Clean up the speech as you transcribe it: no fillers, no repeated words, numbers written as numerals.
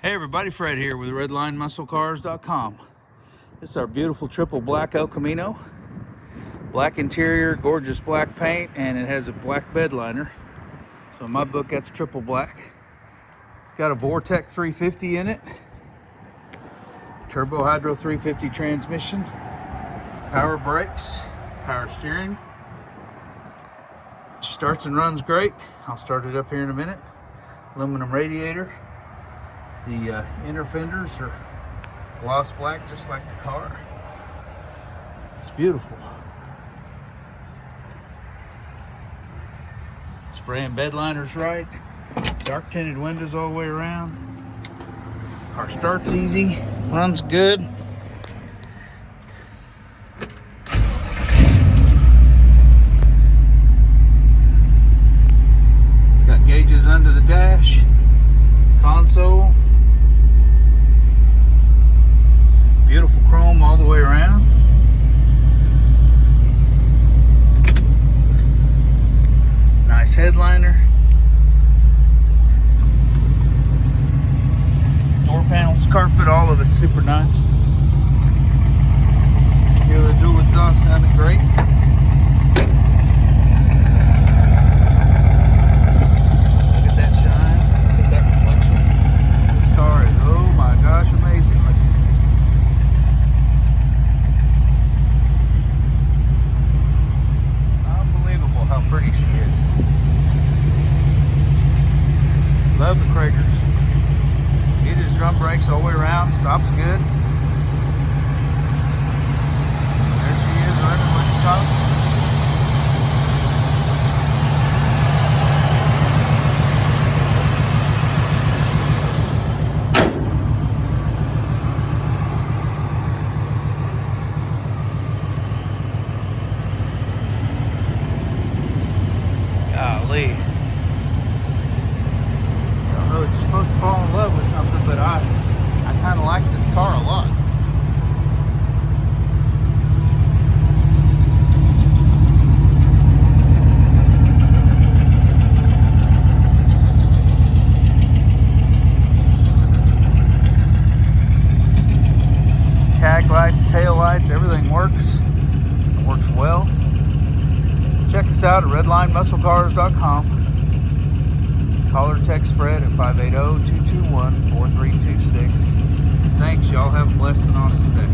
Hey everybody, Fred here with redlinemusclecars.com. This is our beautiful triple black El Camino. Black interior, gorgeous black paint, and it has a black bed liner. So in my book, that's triple black. It's got a Vortec 350 in it. Turbo Hydro 350 transmission. Power brakes, power steering. Starts and runs great. I'll start it up here in a minute. Aluminum radiator. The inner fenders are gloss black, just like the car. It's beautiful. Spraying bed liners right. Dark tinted windows all the way around. Car starts easy, runs good. It's got gauges under the dash, console. Beautiful chrome all the way around. Nice headliner. Door panels, carpet, all of it's super nice. Hear the dual exhaust sounding great. Look at that shine. Look at that reflection. This car is, oh my gosh, amazing. How pretty she is. Love the Kragers. It is drum brakes all the way around. Stops good. There she is, running with the top. Golly. I don't know, it's supposed to fall in love with something, but I kind of like this car a lot. Tag lights, tail lights, everything works. It works well. Check us out at redlinemusclecars.com. Call or text Fred at 580-221-4326. Thanks, y'all. Have a blessed and awesome day.